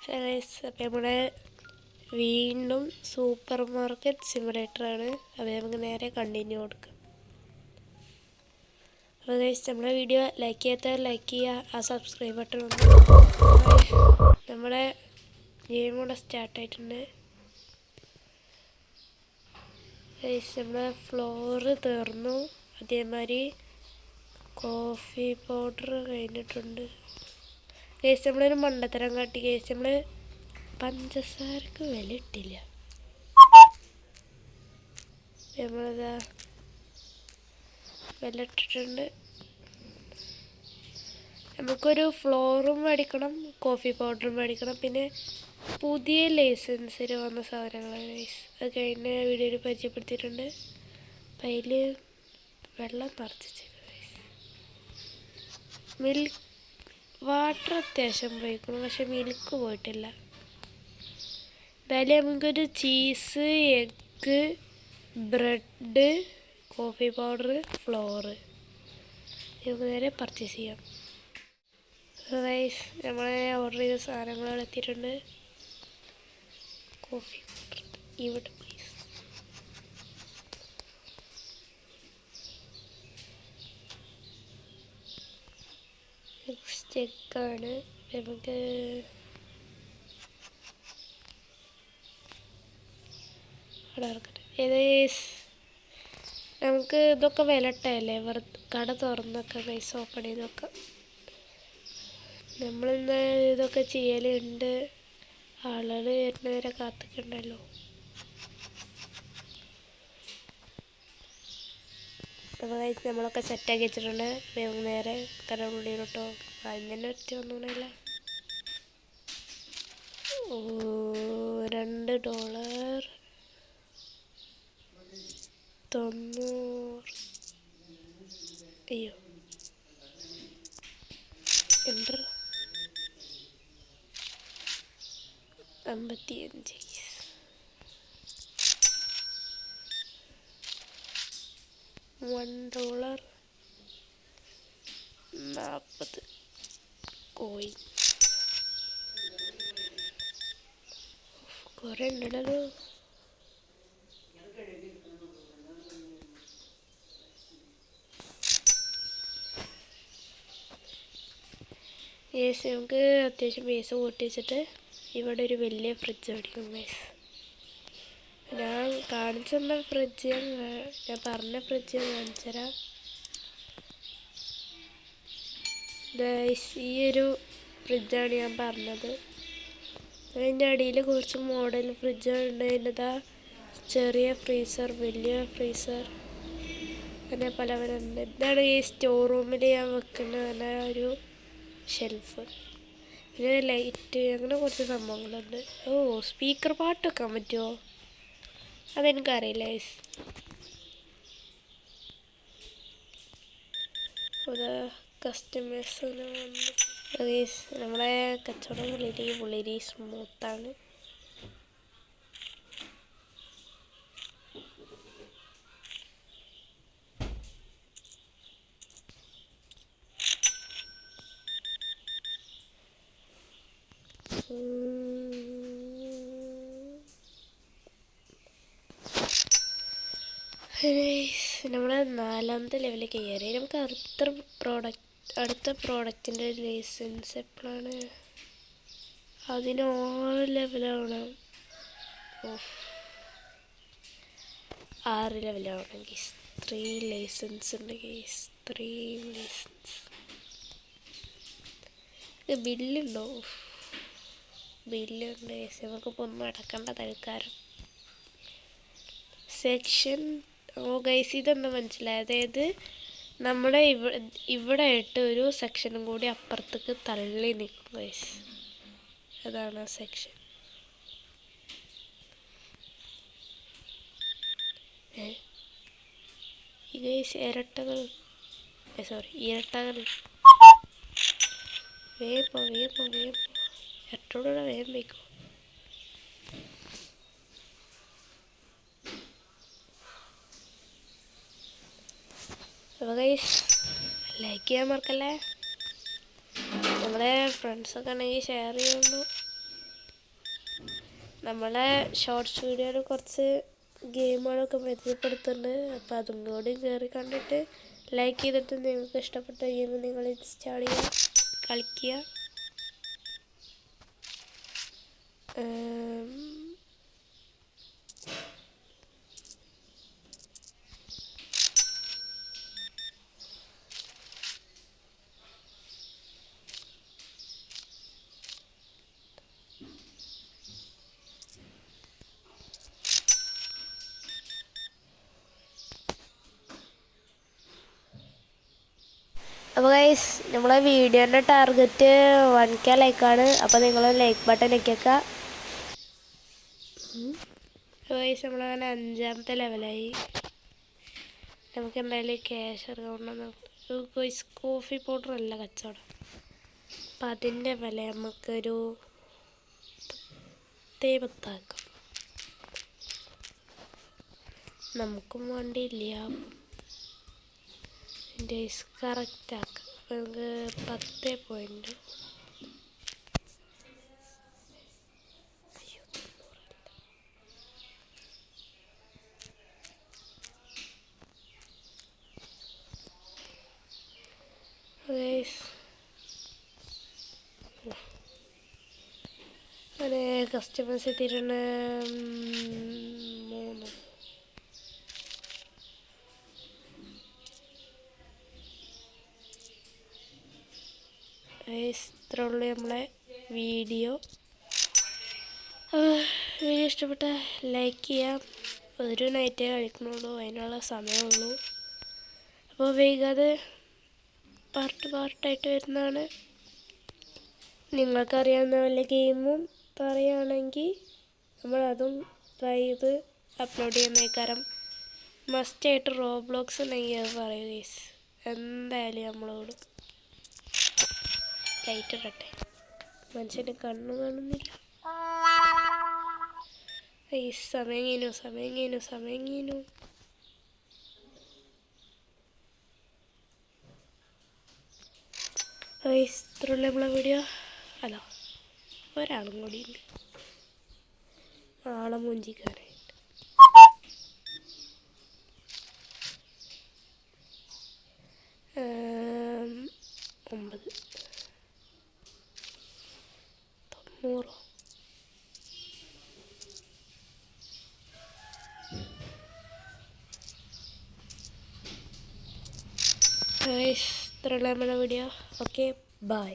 അപ്പം നമ്മുടെ വീണ്ടും സൂപ്പർ മാർക്കറ്റ് സിമുലേറ്ററാണ്. അപ്പോൾ നമുക്ക് നേരെ കണ്ടിന്യൂ കൊടുക്കാം. അപ്പോൾ നമ്മളെ വീഡിയോ ലൈക്ക് ചെയ്യാത്തവർ ലൈക്ക് ചെയ്യുക, ആ സബ്സ്ക്രൈബ് ബട്ടൺ ഒന്ന്. നമ്മുടെ ഗെയിം കൂടെ സ്റ്റാർട്ടായിട്ടുണ്ട്. നമ്മുടെ ഫ്ലോറ് തീർന്നു. അതേമാതിരി കോഫി പൗഡർ കഴിഞ്ഞിട്ടുണ്ട്. നമ്മളൊരു മണ്ടത്തരം കാട്ടി. നമ്മൾ പഞ്ചസാരക്ക് വില ഇട്ടില്ല. നമ്മളിതാ വില ഇട്ടിട്ടുണ്ട്. നമുക്കൊരു ഫ്ലോറും മേടിക്കണം, കോഫി പൗഡറും മേടിക്കണം, പിന്നെ പുതിയ ലൈസൻസിൽ വന്ന സാധനങ്ങളാണ് അത് കഴിഞ്ഞ വീഡിയോയിൽ പരിചയപ്പെടുത്തിയിട്ടുണ്ട്. അപ്പം അതിൽ വെള്ളം നിറച്ചിട്ട് മിൽക്ക് വാട്ടർ അത്യാവശ്യം പോയിക്കണം, പക്ഷെ മിൽക്ക് പോയിട്ടില്ല. എന്തായാലും നമുക്കൊരു cheese, egg, bread, coffee powder, floor നമുക്ക് നേരെ പർച്ചേസ് ചെയ്യാം. നമ്മളെ ഓർഡർ ചെയ്ത സാധനങ്ങൾ എത്തിയിട്ടുണ്ട്. കോഫി പൗഡർ ഇവിടെ പ്ലീസ്. നെക്സ്റ്റ് എഗ്ഗാണ്. നമുക്ക് നമുക്ക് ഇതൊക്കെ വിലട്ടല്ലേ, കട തുറന്നൊക്കെ പൈസ ഓപ്പൺ ചെയ്തൊക്കെ നമ്മളിന്ന് ഇതൊക്കെ ചെയ്യലുണ്ട്. ആളുകൾ വരുന്നവരെ കാത്തിക്കണ്ടല്ലോ. അപ്പോൾ നമ്മളൊക്കെ സെറ്റാക്കി വെച്ചിട്ടുണ്ട്. നമുക്ക് നേരെ കടമുള്ളിയിലോട്ടോ. അങ്ങനെ ഒറ്റ ഒന്നുമില്ല. $2 90. അയ്യോ എൻ്റർ 55. $1.40 കോയിൻ. കുറേ ഉണ്ടല്ലോ. നമുക്ക് അത്യാവശ്യം പൈസ കൂട്ടി വെച്ചിട്ട് ഇവിടെ ഒരു വലിയ ഫ്രിഡ്ജ് മേടിക്കും. ഞാൻ കാണിച്ചു തന്ന ഫ്രിഡ്ജ്, ഞാൻ പറഞ്ഞ ഫ്രിഡ്ജ് ഞാൻ കാണിച്ചു തരാം. ഈ ഒരു ഫ്രിഡ്ജാണ് ഞാൻ പറഞ്ഞത്. അതിൻ്റെ അടിയിൽ കുറച്ച് മോഡൽ ഫ്രിഡ്ജുണ്ട്. അതിൻ്റെതാ ചെറിയ ഫ്രീസർ, വലിയ ഫ്രീസർ, അങ്ങനെ പല പല ഉണ്ട്. ഇതാണ് ഈ സ്റ്റോർ റൂമിൽ ഞാൻ വെക്കുന്ന ഒരു ഷെൽഫ്. പിന്നെ ലൈറ്റ്, അങ്ങനെ കുറച്ച് സംഭവങ്ങളുണ്ട്. സ്പീക്കർ പാട്ട് വെക്കാൻ പറ്റുമോ? അതെനിക്കറിയില്ല. കസ്റ്റമേഴ്സ് നമ്മളെ കച്ചവടം വളരെ സ്മൂത്താണ്. നമ്മുടെ 4ാമത്തെ ലെവലിൽ കയറി. നമുക്ക് അടുത്ത പ്രോഡക്റ്റിൻ്റെ ലൈസൻസ് എപ്പോഴാണ്? അതിന് 6 ലെവലാവണം. 6 ലെവലാവണം. 3 ലൈസൻസ് ഉണ്ട്. 3 ലൈസൻസ്. ബില്ലുണ്ടോ? ബില്ലുണ്ട്. നമുക്കിപ്പോൾ ഒന്നും അടക്കേണ്ട തൽക്കാലം. സെക്ഷൻ ഇതെന്ന് മനസ്സിലായി. അതായത് നമ്മുടെ ഇവിടെ ആയിട്ട് ഒരു സെക്ഷനും കൂടി അപ്പുറത്തേക്ക് തള്ളി നിൽക്കും ഗൈസ്. അതാണ് ആ സെക്ഷൻ. ഈ ഗൈസ് ഇരട്ടകൾ വേഗം ഇരട്ടോടെ വേഗം വയ്ക്കും. അപ്പോൾ ഗൈസ് ലൈക്ക് ചെയ്യാൻ മറക്കല്ലേ. നമ്മുടെ ഫ്രണ്ട്സൊക്കെ ഉണ്ടെങ്കിൽ ഷെയർ ചെയ്യുള്ളൂ. നമ്മളെ ഷോർട്സ് വീഡിയോയിൽ കുറച്ച് ഗെയിമുകളൊക്കെ മെച്ചപ്പെടുത്തുന്നുണ്ട്. അപ്പോൾ അതും കൂടി കയറി കണ്ടിട്ട് ലൈക്ക് ചെയ്തിട്ട് നിങ്ങൾക്ക് ഇഷ്ടപ്പെട്ട ഗെയിം നിങ്ങൾ ഇൻസ്റ്റാൾ ചെയ്യുക, കളിക്കുക. അപ്പോൾ ഗൈസ്, നമ്മളെ വീഡിയോൻ്റെ ടാർഗറ്റ് 1K ലൈക്കാണ്. അപ്പോൾ നിങ്ങൾ ലൈക്ക് ബട്ടൺ ഞെക്കിയേക്കുക. ഗൈസ്, നമ്മളങ്ങനെ 5ാമത്തെ ലെവലായി. നമുക്ക് എന്തായാലും ക്യാഷ് ഇറങ്ങണമെന്ന്. ഗൈസ്, കോഫി പൗഡർ അല്ല കച്ചവടം. അപ്പം അതിൻ്റെ വില നമുക്കൊരു 10 ആക്കാം. നമുക്കും വേണ്ടിയില്ല. ഡേയ്സ് കറക്റ്റ് ആക്കാം. അപ്പോൾ നമുക്ക് 10 പോയിൻ്റ്. അങ്ങനെ കസ്റ്റമേഴ്സ് എത്തിയിട്ടുണ്ട്. 3. ഇത്രയുള്ളൂ നമ്മളെ വീഡിയോ. ഇഷ്ടപ്പെട്ട ലൈക്ക് ചെയ്യാം. ഒരു നൈറ്റേ കളിക്കണുള്ളൂ, അതിനുള്ള സമയമുള്ളൂ. അപ്പോൾ വൈകാതെ പാർട്ടായിട്ട് വരുന്നതാണ്. നിങ്ങൾക്കറിയാവുന്ന വല്ല ഗെയിമും പറയുകയാണെങ്കിൽ നമ്മളതും ട്രൈ ചെയ്ത് അപ്ലോഡ് ചെയ്യുന്നേക്കാരം. മസ്റ്റായിട്ട് റോബ്ലോക്സ് ഉണ്ടെങ്കിൽ അത് പറയൂ ഗൈസ്. എന്തായാലും നമ്മളോട് ലൈറ്റ് ഇടട്ടെ. മനുഷ്യൻ്റെ കണ്ണു കാണുന്നില്ല. സമയം കഴിഞ്ഞു. ഇത്രയുള്ള നമ്മളെ വീഡിയോ. ഹലോ, ഒരാളും കൂടി ഉണ്ട്, ആളെ മുഞ്ചിക്കാനായിട്ട്. 9 90. ഇത്രയുള്ള നമ്മുടെ വീഡിയോ. Okay, by.